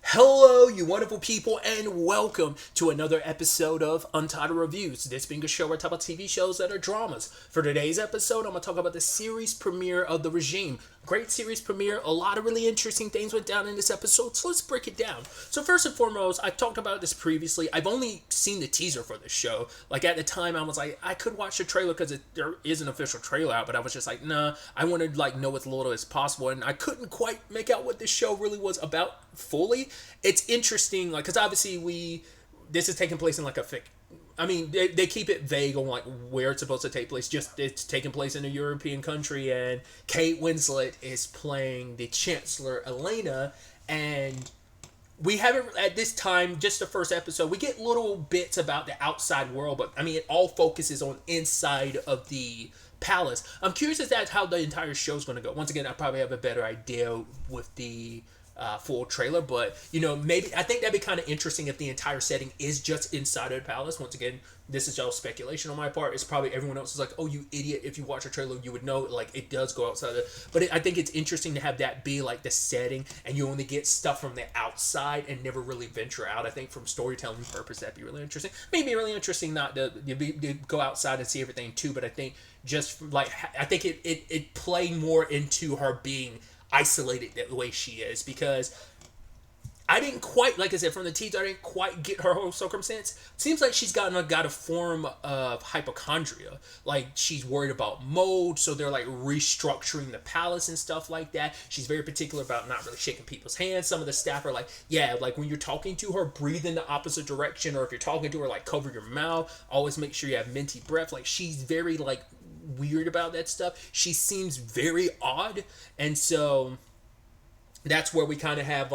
Hello, you wonderful people, and welcome to another episode of Untitled Reviews. This being a show where I talk about TV shows that are dramas. For today's episode, I'm going to talk about the series premiere of The Regime. Great series premiere. A lot of really interesting things went down in this episode, so let's break it down. So first and foremost, I've talked about this previously. I've only seen the teaser for this show. Like at the time, I was like, I could watch the trailer because there is an official trailer out, but I was just like, nah, I wanted to know as little as possible, and I couldn't quite make out what this show really was about fully. It's interesting, because obviously this is taking place in a they keep it vague on where it's supposed to take place. Just it's taking place in a European country, and Kate Winslet is playing the Chancellor Elena, and we haven't at this time, just the first episode, we get little bits about the outside world, but it all focuses on inside of the palace. I'm curious as to how the entire show's going to go. Once again, I probably have a better idea with the full trailer, but maybe I think that'd be kind of interesting if the entire setting is just inside of the palace. Once again, this is all speculation on my part. It's probably everyone else is like, oh, you idiot, if you watch a trailer you would know it does go outside of it. But I think it's interesting to have that be the setting, and you only get stuff from the outside and never really venture out. I think from storytelling purpose that'd be really interesting. Maybe really interesting not to go outside and see everything too, but I think just I think it play more into her being isolated the way she is, because I didn't quite, like I said, from the teaser, I didn't quite get her whole circumstance. It seems like she's got a form of hypochondria. She's worried about mold, so they're restructuring the palace and stuff like that. She's very particular about not really shaking people's hands. Some of the staff are when you're talking to her, breathe in the opposite direction, or if you're talking to her, cover your mouth. Always make sure you have minty breath. She's very weird about that stuff. She seems very odd, and so that's where we kind of have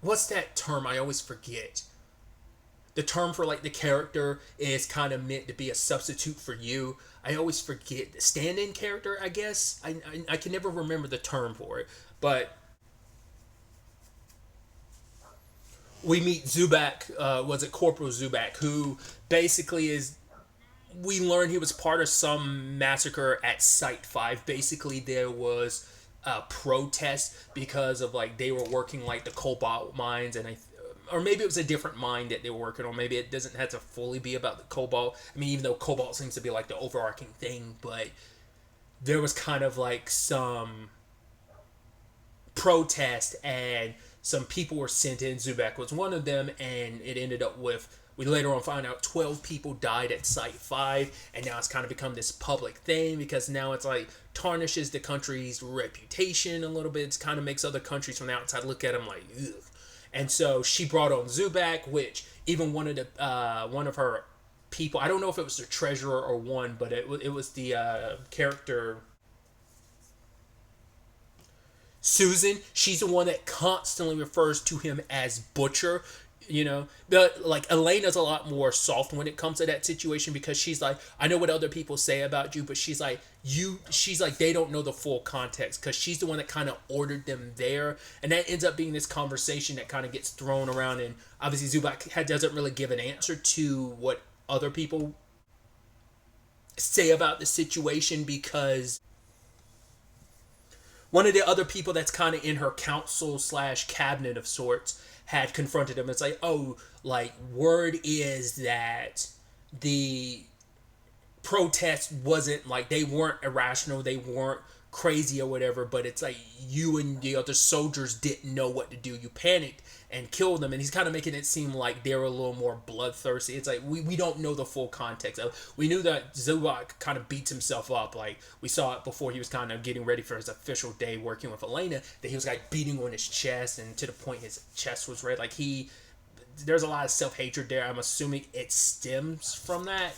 what's that term? I always forget. The term for the character is kind of meant to be a substitute for you. I always forget. The stand-in character, I guess. I can never remember the term for it, but we meet Zubak. Was it Corporal Zubak, who basically is, we learned he was part of some massacre at Site 5. Basically, there was a protest because of they were working the cobalt mines, and or maybe it was a different mine that they were working on. Maybe it doesn't have to fully be about the cobalt. Even though cobalt seems to be the overarching thing, but there was kind of some protest, and some people were sent in. Zubak was one of them, and it ended up with, we later on find out 12 people died at Site 5, and now it's kind of become this public thing, because now it's tarnishes the country's reputation a little bit. It kind of makes other countries from the outside look at them ugh. And so she brought on Zubak, which even one of her people, I don't know if it was the treasurer or one, but it was the character Susan. She's the one that constantly refers to him as Butcher. Elena's a lot more soft when it comes to that situation, because she's I know what other people say about you, but she's they don't know the full context, because she's the one that kind of ordered them there, and that ends up being this conversation that kind of gets thrown around, and obviously Zubak doesn't really give an answer to what other people say about the situation, because one of the other people that's kind of in her council / cabinet of sorts had confronted him. It's word is that the protest wasn't they weren't irrational, they weren't crazy or whatever, but it's you and the other soldiers didn't know what to do. You panicked and killed them, and he's kind of making it seem like they're a little more bloodthirsty. It's we don't know the full context. We knew that Zubak kind of beats himself up. We saw it before he was kind of getting ready for his official day working with Elena, that he was beating on his chest, and to the point his chest was red. There's a lot of self-hatred there. I'm assuming it stems from that.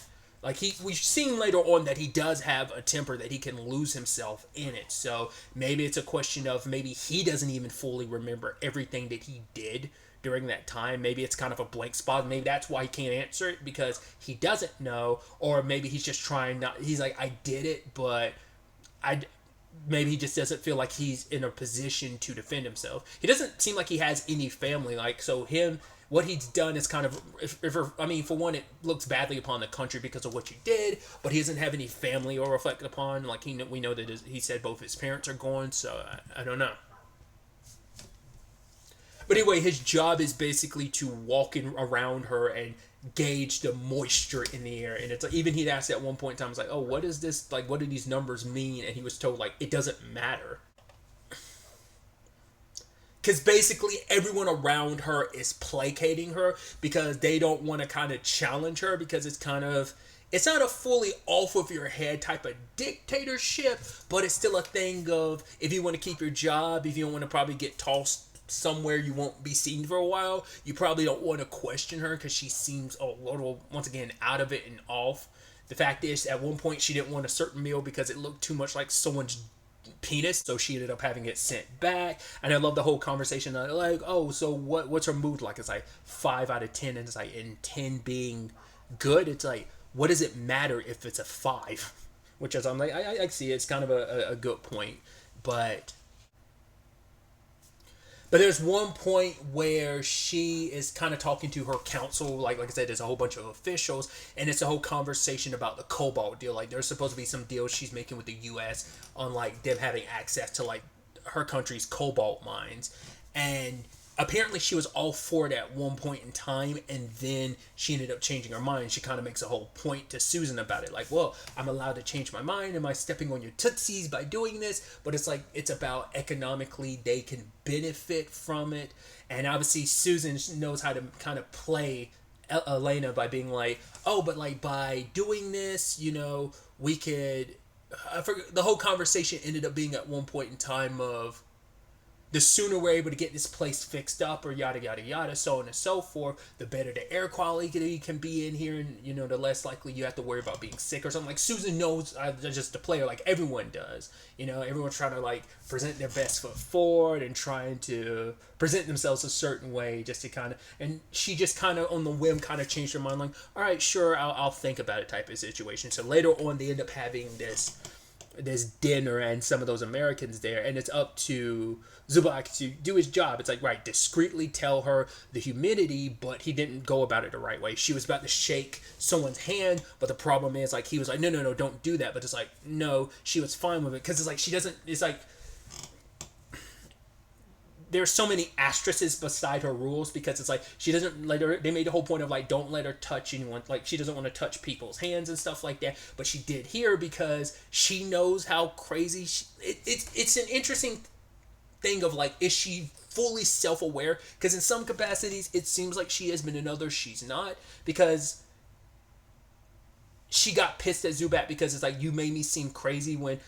We've seen later on that he does have a temper, that he can lose himself in it. So maybe it's a question of, maybe he doesn't even fully remember everything that he did during that time. Maybe it's kind of a blank spot. Maybe that's why he can't answer it, because he doesn't know. Or maybe he's just trying not, he's I did it, but maybe he just doesn't feel like he's in a position to defend himself. He doesn't seem like he has any family. So him, what he's done is kind of, for one, it looks badly upon the country because of what you did, but he doesn't have any family or reflect upon. We know that he said both his parents are gone, so I don't know. But anyway, his job is basically to walk around her and gauge the moisture in the air. And it's like, even he'd asked at one point in time, it's like, oh, what is this? Like, what do these numbers mean? And he was told, like, it doesn't matter. Because basically everyone around her is placating her because they don't want to kind of challenge her, because it's kind of, it's not a fully off of your head type of dictatorship, but it's still a thing of, if you want to keep your job, if you don't want to probably get tossed somewhere you won't be seen for a while, you probably don't want to question her because she seems a little, once again, out of it and off. The fact is, at one point she didn't want a certain meal because it looked too much like someone's penis, so she ended up having it sent back. And I love the whole conversation, like, oh, so what's her mood like? It's like 5 out of 10, and it's like, in 10 being good, it's like, what does it matter if it's a 5? Which is, I'm like, I see it's kind of a good point. But there's one point where she is kind of talking to her council, like I said, there's a whole bunch of officials, and it's a whole conversation about the cobalt deal. Like, there's supposed to be some deals she's making with the U.S. on, like, them having access to, like, her country's cobalt mines. And apparently she was all for it at one point in time, and then she ended up changing her mind. She kind of makes a whole point to Susan about it, like, well, I'm allowed to change my mind. Am I stepping on your tootsies by doing this? But it's like, it's about economically they can benefit from it. And obviously Susan knows how to kind of play Elena by being like, oh, but like by doing this, you know, we could, I forget, the whole conversation ended up being at one point in time of, the sooner we're able to get this place fixed up, or yada, yada, yada, so on and so forth, the better the air quality can be in here, and, you know, the less likely you have to worry about being sick or something. Like, Susan knows, just the player, like everyone does. You know, everyone's trying to, like, present their best foot forward and trying to present themselves a certain way just to kind of, and she just kind of, on the whim, kind of changed her mind, like, all right, sure, I'll think about it type of situation. So later on, they end up having this dinner and some of those Americans there, and it's up to Zubak to do his job. It's like, right, discreetly tell her the humidity, but he didn't go about it the right way. She was about to shake someone's hand, but the problem is, like, he was like, no, don't do that. But it's like, no, she was fine with it, because it's like, she doesn't, it's like, there's so many asterisks beside her rules, because it's like, she doesn't let her, they made the whole point of, like, don't let her touch anyone, like, she doesn't want to touch people's hands and stuff like that, but she did here because she knows how crazy it's an interesting thing of, like, is she fully self-aware? Because in some capacities it seems like she is, but in others she's not, because she got pissed at Zubat because it's like, you made me seem crazy when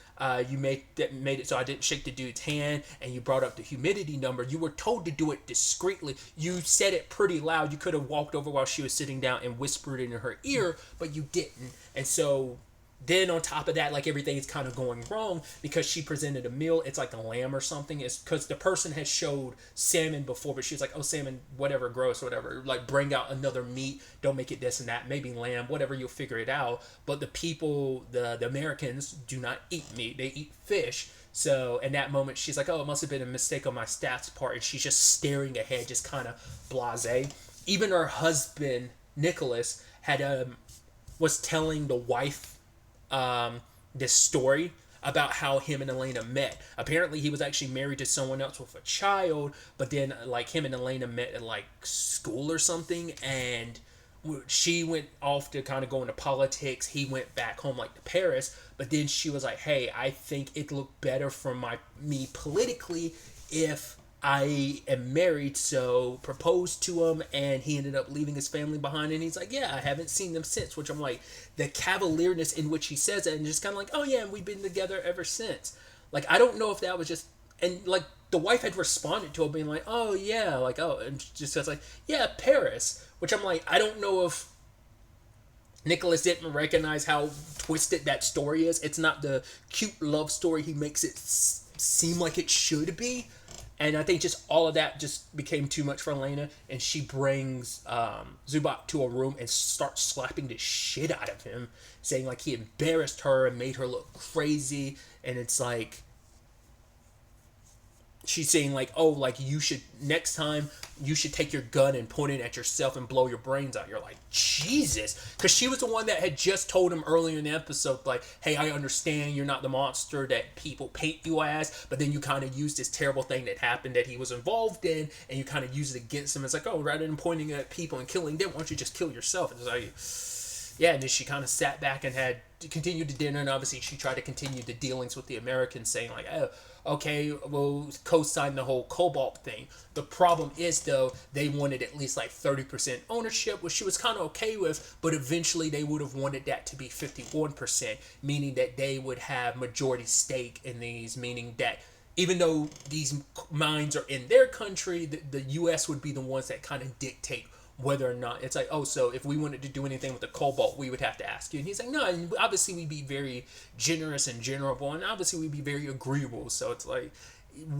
you made it so I didn't shake the dude's hand, and you brought up the humidity number. You were told to do it discreetly. You said it pretty loud. You could have walked over while she was sitting down and whispered it in her ear, but you didn't. And so then on top of that, like, everything's kind of going wrong because she presented a meal. It's like a lamb or something. It's because the person has showed salmon before, but she was like, oh, salmon, whatever, gross, whatever. Like, bring out another meat. Don't make it this and that. Maybe lamb, whatever, you'll figure it out. But the people, the Americans, do not eat meat. They eat fish. So in that moment, she's like, oh, it must have been a mistake on my staff's part. And she's just staring ahead, just kind of blasé. Even her husband, Nicholas, had was telling the wife this story about how him and Elena met. Apparently he was actually married to someone else with a child, but then, like, him and Elena met at, like, school or something, and she went off to kind of go into politics. He went back home, like, to Paris, but then she was like, hey, I think it looked better for me politically if I am married, so proposed to him, and he ended up leaving his family behind, and he's like, yeah, I haven't seen them since, which I'm like, the cavalierness in which he says it, and just kind of like, oh yeah, we've been together ever since. Like, I don't know if that was just, and, like, the wife had responded to him being like, oh yeah, like, oh, and just says like, yeah, Paris, which I'm like, I don't know if Nicholas didn't recognize how twisted that story is. It's not the cute love story he makes it seem like it should be. And I think just all of that just became too much for Elena, and she brings Zubak to a room and starts slapping the shit out of him, saying, like, he embarrassed her and made her look crazy. And it's like, she's saying like, oh, like you should next time you should take your gun and point it at yourself and blow your brains out. You're like, Jesus, because she was the one that had just told him earlier in the episode, like, hey, I understand you're not the monster that people paint you as, but then you kind of used this terrible thing that happened that he was involved in, and you kind of used it against him. It's like, oh, rather than pointing at people and killing them, why don't you just kill yourself? It's like, yeah, and then she kind of sat back and had continued the dinner, and obviously she tried to continue the dealings with the Americans, saying like, oh, okay, we'll co-sign the whole Cobalt thing. The problem is, though, they wanted at least like 30% ownership, which she was kind of okay with, but eventually they would have wanted that to be 51%, meaning that they would have majority stake in these, meaning that even though these mines are in their country, the U.S. would be the ones that kind of dictate whether or not it's like, oh, so if we wanted to do anything with the cobalt, we would have to ask you. And he's like, no, and obviously we'd be very generous and generable, and obviously we'd be very agreeable. So it's like,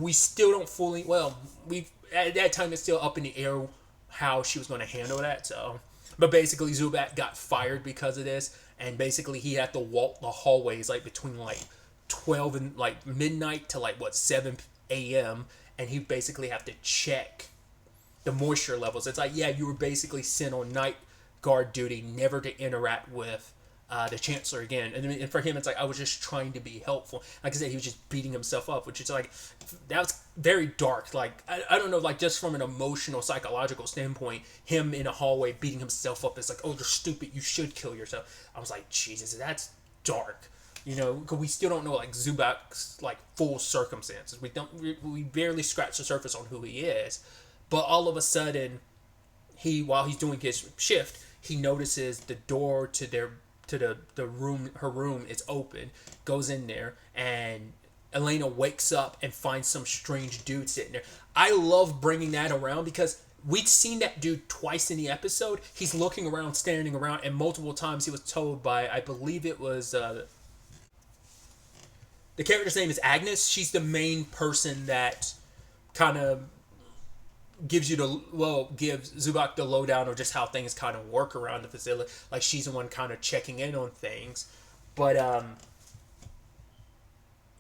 we still don't fully, well, we at that time it's still up in the air how she was going to handle that. So, but basically Zubat got fired because of this, and basically he had to walk the hallways like between like 12 and like midnight to like 7 a.m. and he basically have to check the moisture levels. It's like, yeah, you were basically sent on night guard duty, never to interact with the Chancellor again. And for him, it's like, I was just trying to be helpful. Like I said, he was just beating himself up, which is like, that was very dark. Like, I don't know, like just from an emotional, psychological standpoint, him in a hallway beating himself up is like, oh, you're stupid, you should kill yourself. I was like, Jesus, that's dark. You know, because we still don't know like Zubat's like full circumstances. We barely scratch the surface on who he is. But all of a sudden, while he's doing his shift, he notices the door to the room, her room is open, goes in there, and Elena wakes up and finds some strange dude sitting there. I love bringing that around because we'd seen that dude twice in the episode. He's looking around, standing around, and multiple times he was told by, I believe it was, the character's name is Agnes. She's the main person that kind of gives Zubat the lowdown of just how things kind of work around the facility. Like, she's the one kind of checking in on things. But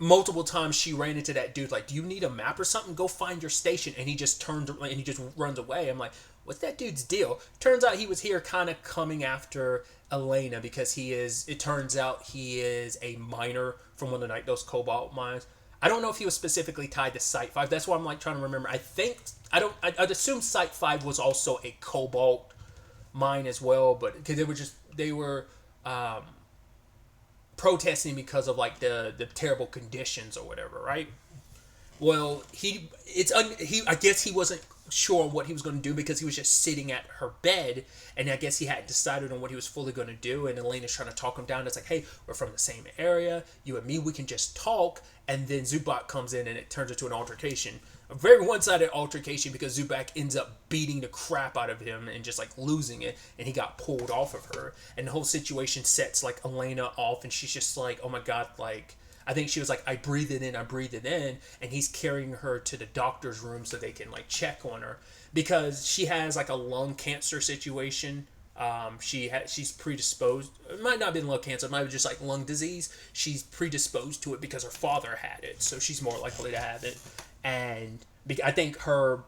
multiple times she ran into that dude like, do you need a map or something? Go find your station. And he just turns and he just runs away. I'm like, what's that dude's deal? Turns out he was here kind of coming after Elena because it turns out he is a miner from one of those cobalt mines. I don't know if he was specifically tied to Site 5. That's why I'm like trying to remember. I'd assume Site 5 was also a cobalt mine as well, but because they were protesting because of like the terrible conditions or whatever, right? Well, I guess he wasn't sure on what he was going to do because he was just sitting at her bed, and I guess he hadn't decided on what he was fully going to do. And Elena's trying to talk him down. It's like, hey, we're from the same area, you and me, we can just talk. And then Zubat comes in and it turns into an altercation, a very one-sided altercation, because Zubat ends up beating the crap out of him and just like losing it, and he got pulled off of her, and the whole situation sets like Elena off, and she's just like, oh my god, like, I think she was like, I breathe it in, and he's carrying her to the doctor's room so they can like check on her because she has like a lung cancer situation. She's predisposed. It might not have been lung cancer. It might have just like lung disease. She's predisposed to it because her father had it, so she's more likely to have it. And I think like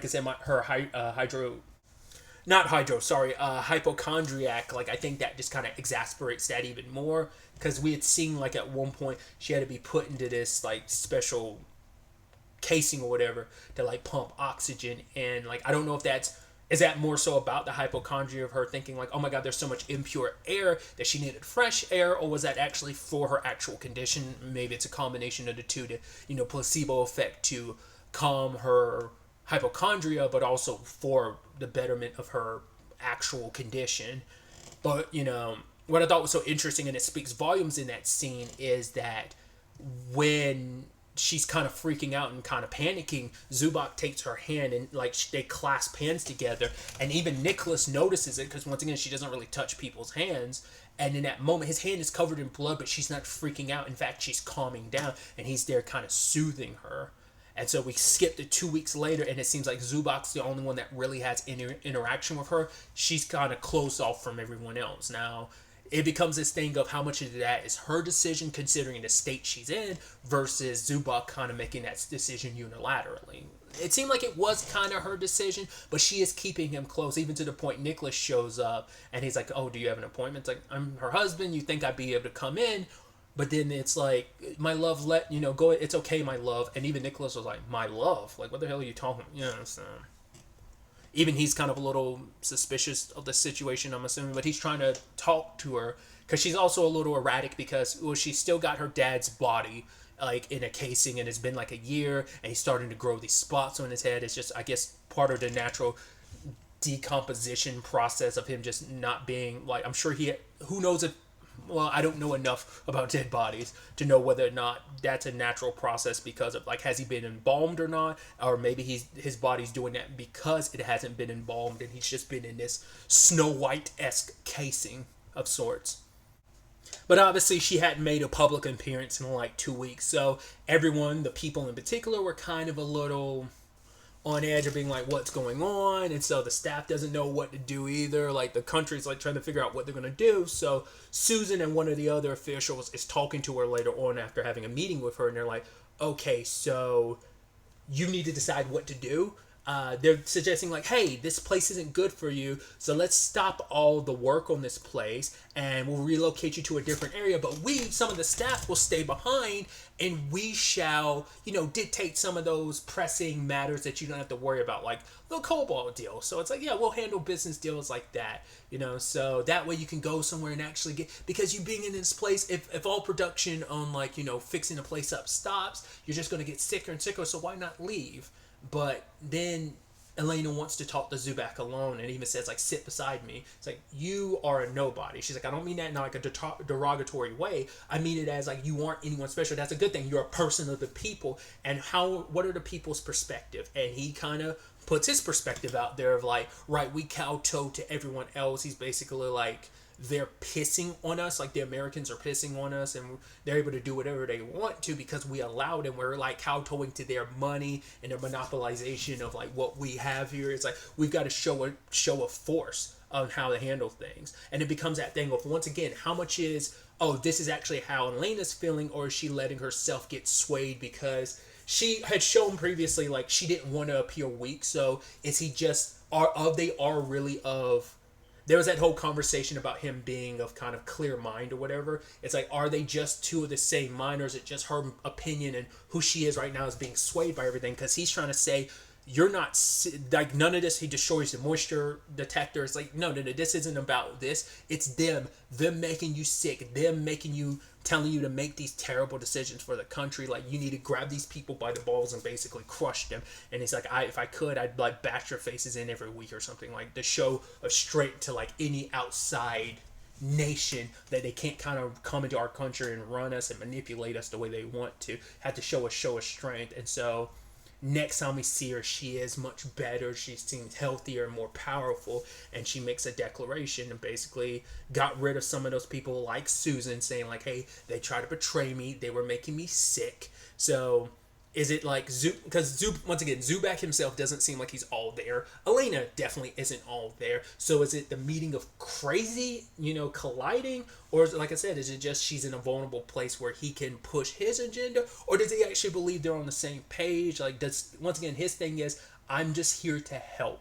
I said, hypochondriac, like I think that just kind of exasperates that even more, because we had seen like at one point she had to be put into this like special casing or whatever to like pump oxygen, and like I don't know if is that more so about the hypochondria of her thinking like, oh my god, there's so much impure air that she needed fresh air, or was that actually for her actual condition? Maybe it's a combination of the two to, placebo effect to calm her hypochondria, but also for the betterment of her actual condition. But, what I thought was so interesting, and it speaks volumes in that scene, is that when she's kind of freaking out and kind of panicking, Zubat takes her hand and like they clasp hands together, and even Nicholas notices it because once again she doesn't really touch people's hands, and in that moment his hand is covered in blood, but she's not freaking out. In fact, she's calming down, and he's there kind of soothing her. And so we skip to 2 weeks later, and it seems like Zubat's the only one that really has any interaction with her. She's kind of closed off from everyone else. Now, it becomes this thing of how much of that is her decision considering the state she's in versus Zubak kind of making that decision unilaterally. It seemed like it was kind of her decision, but she is keeping him close, even to the point Nicholas shows up and he's like, oh, do you have an appointment? It's like, I'm her husband. You think I'd be able to come in? But then it's like, my love, go. It's okay, my love. And even Nicholas was like, my love? Like, what the hell are you talking? So even he's kind of a little suspicious of the situation, I'm assuming, but he's trying to talk to her because she's also a little erratic because, well, she's still got her dad's body like in a casing and it's been like a year and he's starting to grow these spots on his head. It's just, I guess, part of the natural decomposition process of him just not being like, I'm sure who knows if, well, I don't know enough about dead bodies to know whether or not that's a natural process because of like, has he been embalmed or not, or maybe his body's doing that because it hasn't been embalmed and he's just been in this Snow White-esque casing of sorts. But obviously she hadn't made a public appearance in like 2 weeks, so everyone, the people in particular, were kind of a little on edge of being like, what's going on? And so the staff doesn't know what to do either. Like the country's like trying to figure out what they're going to do. So Susan and one of the other officials is talking to her later on after having a meeting with her, and they're like, okay, so you need to decide what to do. They're suggesting like, hey, this place isn't good for you, so let's stop all the work on this place and we'll relocate you to a different area, but some of the staff will stay behind and we shall, dictate some of those pressing matters that you don't have to worry about, like the Cobalt deal. So it's like, yeah, we'll handle business deals like that, so that way you can go somewhere and actually because you being in this place, if all production on like, fixing the place up stops, you're just going to get sicker and sicker, so why not leave? But then Elena wants to talk to Zubak alone and even says, like, sit beside me. It's like, you are a nobody. She's like, I don't mean that in like a derogatory way. I mean it as like, you aren't anyone special. That's a good thing. You're a person of the people. And what are the people's perspective? And he kind of puts his perspective out there of like, right, we kowtow to everyone else. He's basically like, they're pissing on us, like the Americans are pissing on us, and they're able to do whatever they want to because we allowed them. We're like kowtowing to their money and their monopolization of like what we have here. It's like we've got to show a force on how to handle things, and it becomes that thing of, once again, how much is, oh, this is actually how Elena's feeling, or is she letting herself get swayed because she had shown previously like she didn't want to appear weak. So is he just there was that whole conversation about him being of kind of clear mind or whatever. It's like, are they just two of the same mind, or is it just her opinion and who she is right now is being swayed by everything? Because he's trying to say, you're not, like, none of this. He destroys the moisture detector. It's like, no, this isn't about this. It's them making you sick, telling you to make these terrible decisions for the country. Like, you need to grab these people by the balls and basically crush them. And he's like, if I could, I'd like bash your faces in every week or something, like the show of strength to like any outside nation that they can't kind of come into our country and run us and manipulate us the way they want to. Had to show a strength. And so next time we see her, she is much better. She seems healthier and more powerful, and she makes a declaration and basically got rid of some of those people like Susan, saying like, hey, they tried to betray me, they were making me sick. So is it like because once again, Zubak himself doesn't seem like he's all there. Elena definitely isn't all there. So is it the meeting of crazy, colliding? Or is it, like I said, is it just she's in a vulnerable place where he can push his agenda? Or does he actually believe they're on the same page? Like, once again, his thing is, I'm just here to help.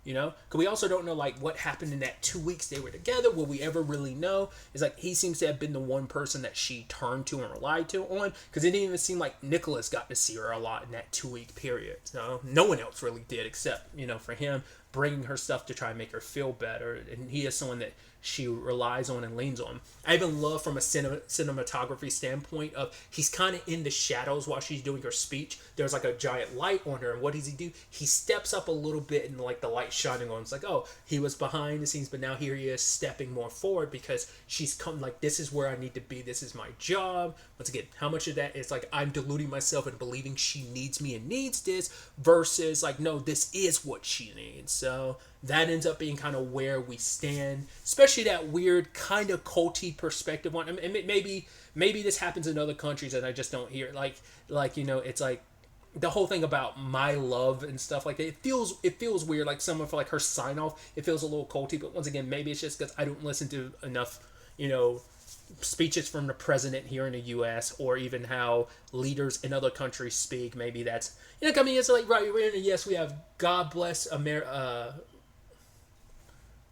Because we also don't know like what happened in that 2 weeks they were together. Will we ever really know? It's like he seems to have been the one person that she turned to and relied to on, because it didn't even seem like Nicholas got to see her a lot in that 2 week period. So no one else really did, except for him bringing her stuff to try and make her feel better. And he is someone that she relies on and leans on. I even love from a cinematography standpoint of he's kind of in the shadows while she's doing her speech. There's like a giant light on her, and what does he do? He steps up a little bit and like the light shining on. It's like, oh, he was behind the scenes, but now here he is stepping more forward because she's come like, this is where I need to be. This is my job. Once again, how much of that is like I'm deluding myself into believing she needs me and needs this versus like, no, this is what she needs. So that ends up being kind of where we stand, especially that weird kind of culty perspective on. I mean, maybe this happens in other countries and I just don't hear it. Like it's like the whole thing about my love and stuff like that. It feels weird. Like someone for like her sign off, it feels a little culty. But once again, maybe it's just because I don't listen to enough speeches from the president here in the U.S. or even how leaders in other countries speak. Maybe that's I mean, it's like right. We're in the yes. We have God bless America.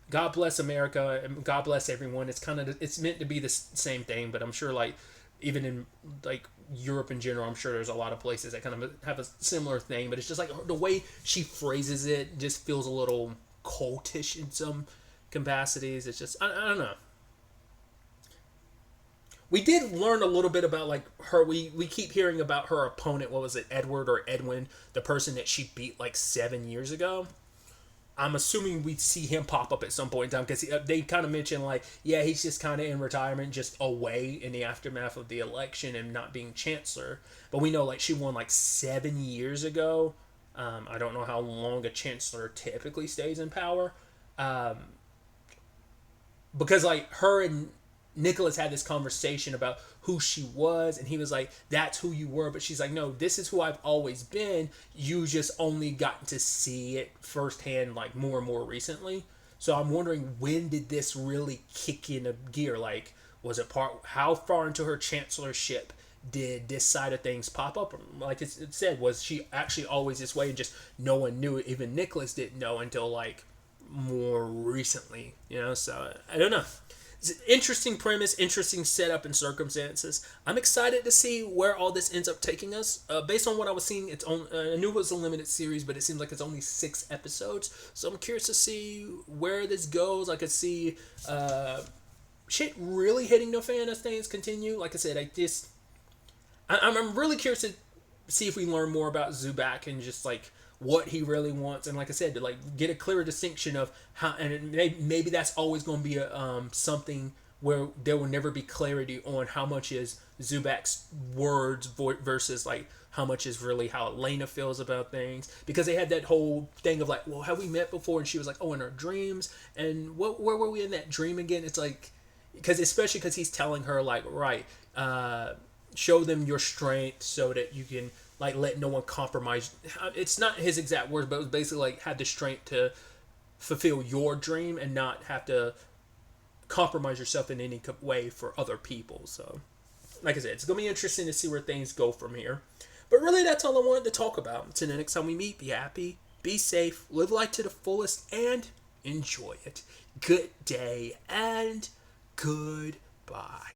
God bless America and God bless everyone. It's meant to be the same thing, but I'm sure like even in like Europe in general, I'm sure there's a lot of places that kind of have a similar thing. But it's just like the way she phrases it just feels a little cultish in some capacities. It's just I don't know. We did learn a little bit about like her. We keep hearing about her opponent. What was it, Edward or Edwin, the person that she beat like 7 years ago? I'm assuming we'd see him pop up at some point in time because they kind of mentioned like, yeah, he's just kind of in retirement, just away in the aftermath of the election and not being chancellor. But we know like she won like 7 years ago. I don't know how long a chancellor typically stays in power, because like her and Nicholas had this conversation about who she was, and he was like, "That's who you were," but she's like, "No, this is who I've always been. You just only gotten to see it firsthand, like more and more recently." So I'm wondering, when did this really kick in a gear? Like, was it how far into her chancellorship did this side of things pop up? Like it said, was she actually always this way, and just no one knew it? Even Nicholas didn't know until like more recently, So I don't know. It's an interesting premise, interesting setup and circumstances. I'm excited to see where all this ends up taking us. Based on what I was seeing, I knew it was a limited series, but it seems like it's only 6 episodes. So I'm curious to see where this goes. I could see shit really hitting the fan as things continue. Like I said, I'm really curious to see if we learn more about Zubac and just like what he really wants, and like I said, to like get a clearer distinction of how, and maybe that's always going to be something where there will never be clarity on how much is Zubac's words versus like how much is really how Elena feels about things, because they had that whole thing of like, well, have we met before? And she was like, oh, in her dreams. And where were we in that dream again? It's like, especially because he's telling her like, right, show them your strength so that you can like let no one compromise. It's not his exact words, but it was basically like have the strength to fulfill your dream and not have to compromise yourself in any way for other people. So like I said, it's gonna be interesting to see where things go from here. But really, that's all I wanted to talk about. Until the next time we meet, be happy, be safe, live life to the fullest, and enjoy it. Good day and goodbye.